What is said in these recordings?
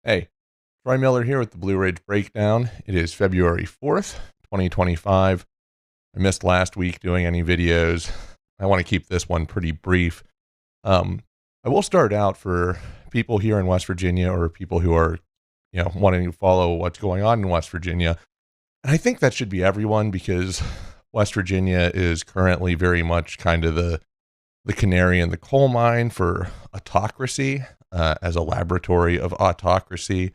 Hey, Troy Miller here with the Blue Ridge Breakdown. It is February 4th, 2025. I missed last week doing any videos. I want to keep this one pretty brief. I will start out for people here in West Virginia or people who are, wanting to follow what's going on in West Virginia. And I think that should be everyone because West Virginia is currently very much kind of the canary in the coal mine for autocracy, as a laboratory of autocracy,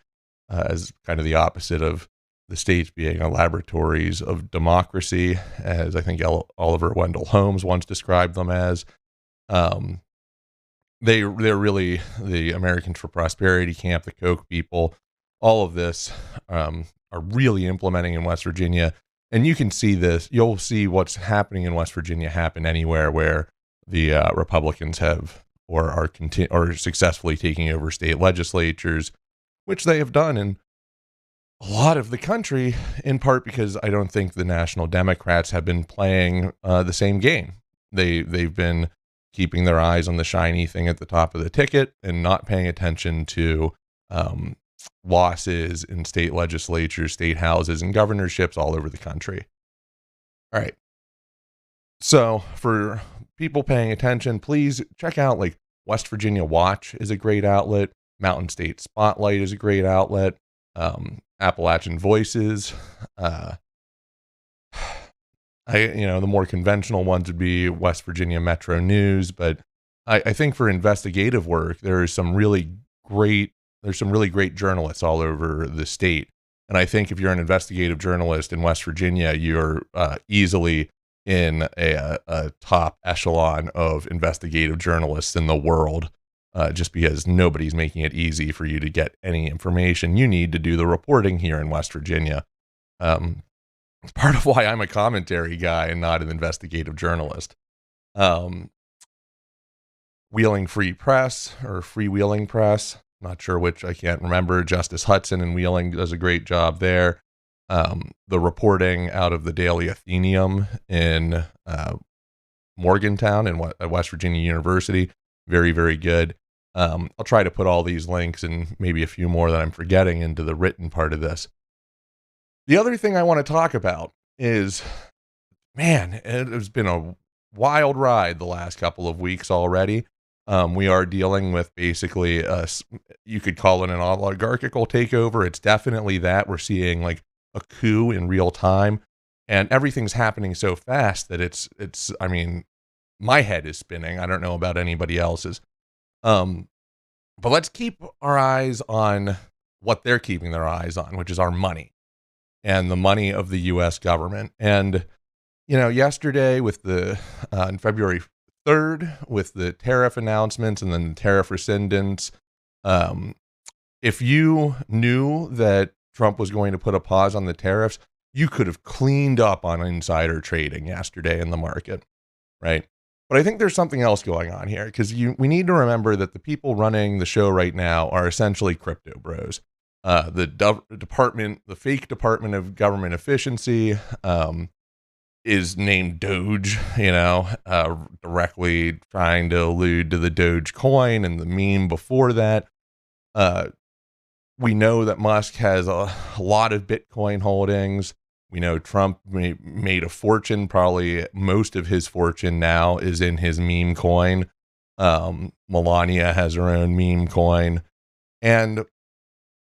as kind of the opposite of the states being a laboratories of democracy, as I think Oliver Wendell Holmes once described them as. Um, they're really the Americans for Prosperity camp, the Koch people. All of this are really implementing in West Virginia, and you can see this. You'll see what's happening in West Virginia happen anywhere where the Republicans have or are successfully taking over state legislatures, which they have done in a lot of the country, in part because I don't think the National Democrats have been playing the same game. They've been keeping their eyes on the shiny thing at the top of the ticket and not paying attention to losses in state legislatures, state houses, and governorships all over the country. All right. So for people paying attention, please check out like West Virginia Watch is a great outlet. Mountain State Spotlight is a great outlet. Appalachian Voices. The more conventional ones would be West Virginia Metro News, but I think for investigative work, there's some really great journalists all over the state. And I think if you're an investigative journalist in West Virginia, you're easily in a top echelon of investigative journalists in the world, just because nobody's making it easy for you to get any information you need to do the reporting here in West Virginia. It's part of why I'm a commentary guy and not an investigative journalist. Wheeling Free Press or Freewheeling Press, not sure which, I can't remember. Justice Hudson in Wheeling does a great job there. The reporting out of the Daily Athenaeum in Morgantown at West Virginia University, very, very good. I'll try to put all these links and maybe a few more that I'm forgetting into the written part of this. The other thing I want to talk about is, man, it has been a wild ride the last couple of weeks already. We are dealing with basically, you could call it an oligarchical takeover. It's definitely that. We're seeing like a coup in real time, and everything's happening so fast that I mean, my head is spinning. I don't know about anybody else's. But let's keep our eyes on what they're keeping their eyes on, which is our money and the money of the U.S. government. And, yesterday with on February 3rd, with the tariff announcements and then the tariff rescindants, if you knew that Trump was going to put a pause on the tariffs, you could have cleaned up on insider trading yesterday in the market, right? But I think there's something else going on here, because we need to remember that the people running the show right now are essentially crypto bros. The fake Department of Government Efficiency is named DOGE, directly trying to allude to the Doge coin and the meme before that. We know that Musk has a lot of Bitcoin holdings. We know Trump made a fortune. Probably most of his fortune now is in his meme coin. Melania has her own meme coin. And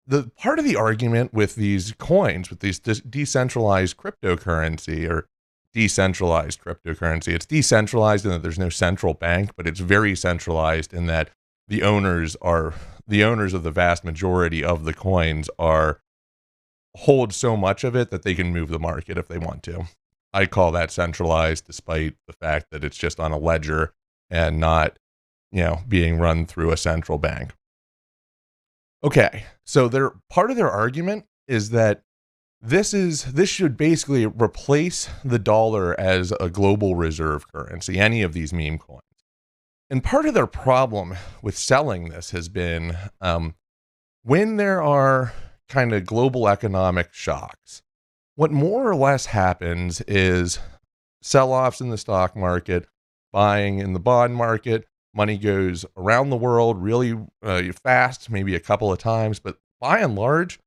the part of the argument with these coins, with these decentralized cryptocurrency, it's decentralized in that there's no central bank, but it's very centralized in that the owners of the vast majority of the coins hold so much of it that they can move the market if they want to. I call that centralized, despite the fact that it's just on a ledger and not, being run through a central bank. Okay, so part of their argument is that this should basically replace the dollar as a global reserve currency, any of these meme coins. And part of their problem with selling this has been when there are kind of global economic shocks, what more or less happens is sell-offs in the stock market, buying in the bond market, money goes around the world really fast, maybe a couple of times, but by and large,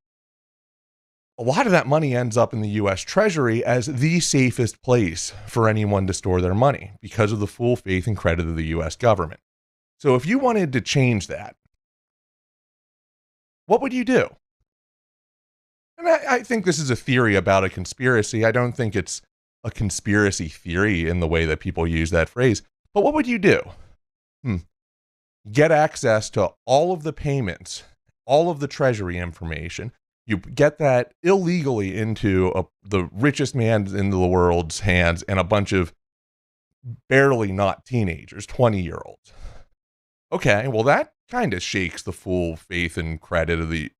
a lot of that money ends up in the US Treasury as the safest place for anyone to store their money because of the full faith and credit of the US government. So if you wanted to change that, what would you do? And I think this is a theory about a conspiracy. I don't think it's a conspiracy theory in the way that people use that phrase. But what would you do? Get access to all of the payments, all of the treasury information. You get that illegally into the richest man in the world's hands and a bunch of barely not teenagers, 20-year-olds. Okay, well, that kind of shakes the full faith and credit of the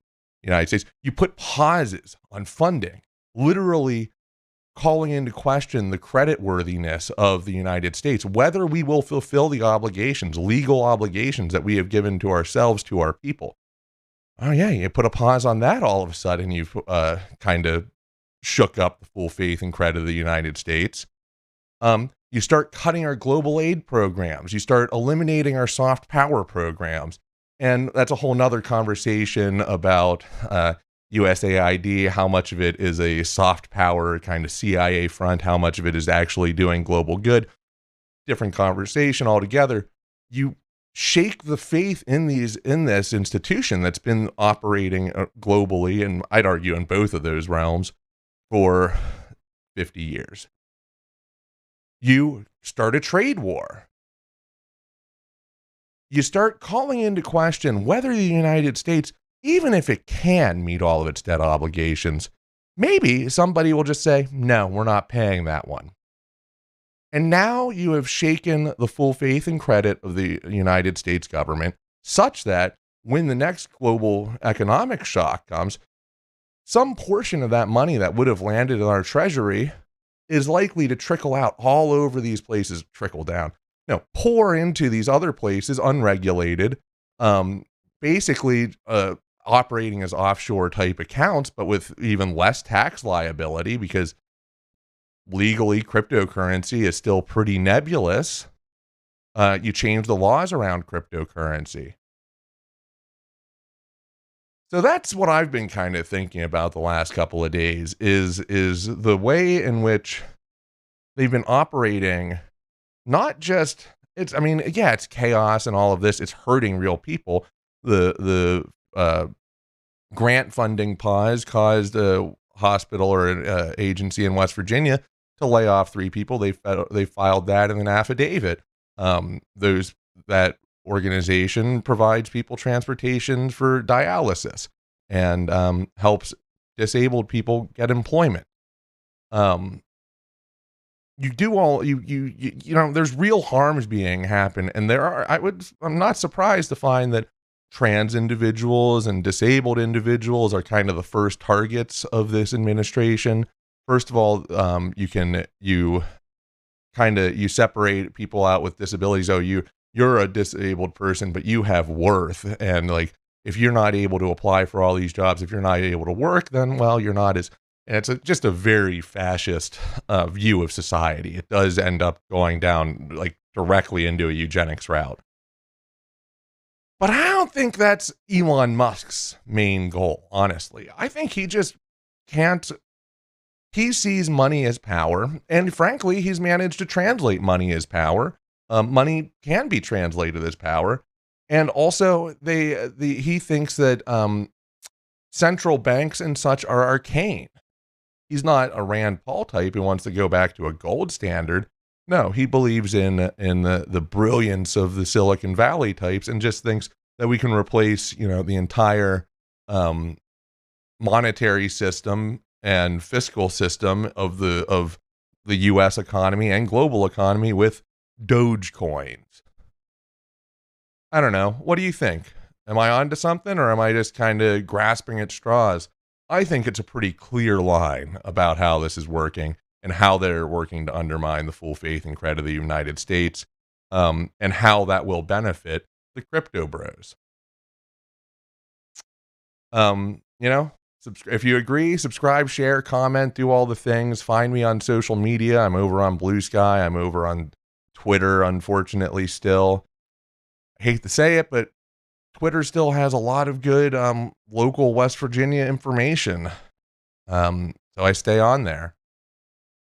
United States. You put pauses on funding, literally calling into question the creditworthiness of the United States, whether we will fulfill the obligations, legal obligations that we have given to ourselves, to our people. Oh yeah, you put a pause on that, all of a sudden you've kind of shook up the full faith and credit of the United States. You start cutting our global aid programs. You start eliminating our soft power programs. And that's a whole nother conversation about USAID, how much of it is a soft power kind of CIA front, how much of it is actually doing global good. Different conversation altogether. You shake the faith in this institution that's been operating globally, and I'd argue in both of those realms, for 50 years. You start a trade war. You start calling into question whether the United States, even if it can meet all of its debt obligations, maybe somebody will just say, no, we're not paying that one. And now you have shaken the full faith and credit of the United States government such that when the next global economic shock comes, some portion of that money that would have landed in our treasury is likely to trickle out all over these places, trickle down. Pour into these other places unregulated, basically operating as offshore type accounts, but with even less tax liability because legally cryptocurrency is still pretty nebulous. You change the laws around cryptocurrency. So that's what I've been kind of thinking about the last couple of days is the way in which they've been operating. Not just it's chaos and all of this. It's hurting real people. The grant funding pause caused a hospital or an agency in West Virginia to lay off 3 people. They filed that in an affidavit. That organization provides people transportation for dialysis and helps disabled people get employment. There's real harms being happen, and I'm not surprised to find that trans individuals and disabled individuals are kind of the first targets of this administration. First of all, you separate people out with disabilities. Oh, you're a disabled person, but you have worth, and like if you're not able to apply for all these jobs, if you're not able to work, then well, you're not as. And it's just a very fascist view of society. It does end up going down like directly into a eugenics route. But I don't think that's Elon Musk's main goal, honestly. I think he just can't. He sees money as power, and frankly, he's managed to translate money as power. Money can be translated as power, and also he thinks that central banks and such are arcane. He's not a Rand Paul type who wants to go back to a gold standard. No, he believes in the brilliance of the Silicon Valley types and just thinks that we can replace, the entire monetary system and fiscal system of the US economy and global economy with DOGE coins. I don't know. What do you think? Am I onto something, or am I just kind of grasping at straws? I think it's a pretty clear line about how this is working and how they're working to undermine the full faith and credit of the United States, and how that will benefit the crypto bros. If you agree, subscribe, share, comment, do all the things. Find me on social media. I'm over on Blue Sky. I'm over on Twitter, unfortunately, still. I hate to say it, but Twitter still has a lot of good local West Virginia information. So I stay on there.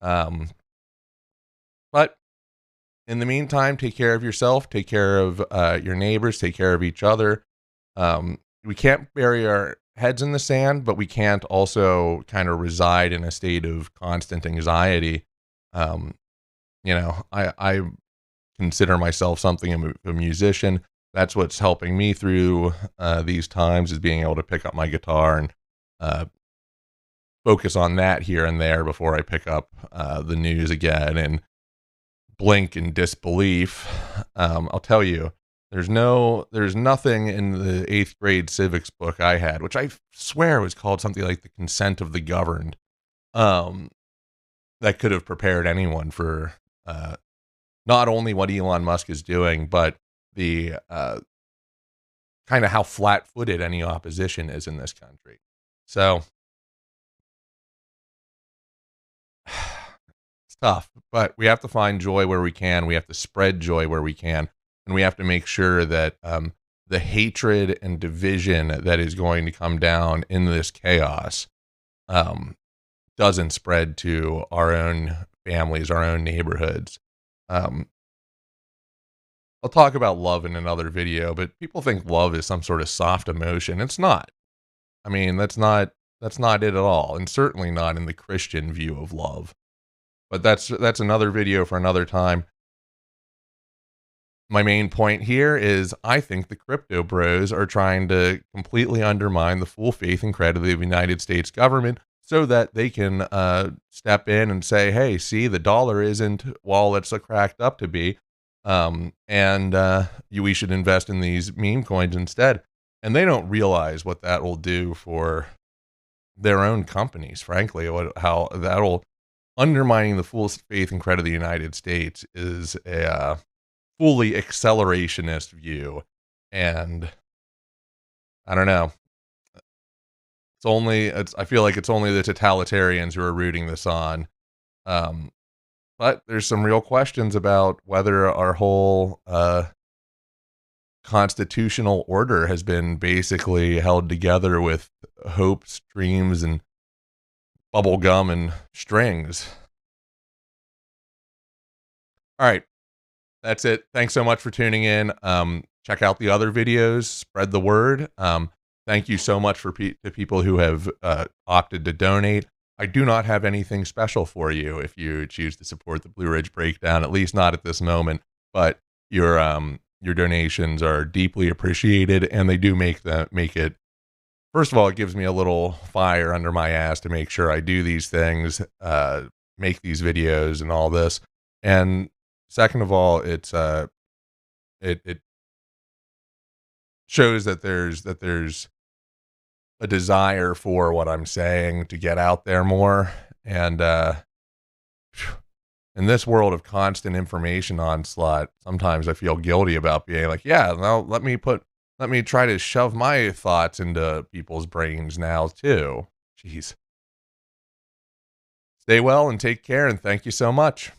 Um, but in the meantime, take care of yourself, take care of your neighbors, take care of each other. We can't bury our heads in the sand, but we can't also kind of reside in a state of constant anxiety. Um, I consider myself something a musician. That's what's helping me through these times, is being able to pick up my guitar and uh, focus on that here and there before I pick up the news again and blink in disbelief. I'll tell you, there's nothing in the 8th grade civics book I had, which I swear was called something like The Consent of the Governed, um, that could have prepared anyone for not only what Elon Musk is doing, but the kind of how flat-footed any opposition is in this country. So it's tough, but we have to find joy where we can. We have to spread joy where we can, and we have to make sure that the hatred and division that is going to come down in this chaos doesn't spread to our own families, our own neighborhoods. Um, I'll talk about love in another video, but people think love is some sort of soft emotion. It's not. I mean, that's not it at all, and certainly not in the Christian view of love. But that's another video for another time. My main point here is I think the crypto bros are trying to completely undermine the full faith and credit of the United States government so that they can step in and say, hey, see, the dollar isn't all it's cracked up to be. We should invest in these meme coins instead. And they don't realize what that will do for their own companies, frankly. How that'll undermining the full faith and credit of the United States is a fully accelerationist view. And I don't know. I feel like it's only the totalitarians who are rooting this on. But there's some real questions about whether our whole constitutional order has been basically held together with hopes, dreams, and bubble gum and strings. All right. That's it. Thanks so much for tuning in. Check out the other videos. Spread the word. Thank you so much for to people who have opted to donate. I do not have anything special for you if you choose to support the Blue Ridge Breakdown, at least not at this moment. But your donations are deeply appreciated, and they do make it. First of all, it gives me a little fire under my ass to make sure I do these things, make these videos, and all this. And second of all, it shows that there's a desire for what I'm saying to get out there more. And in this world of constant information onslaught, sometimes I feel guilty about being like, yeah, now let me try to shove my thoughts into people's brains now too. Jeez. Stay well and take care, and thank you so much.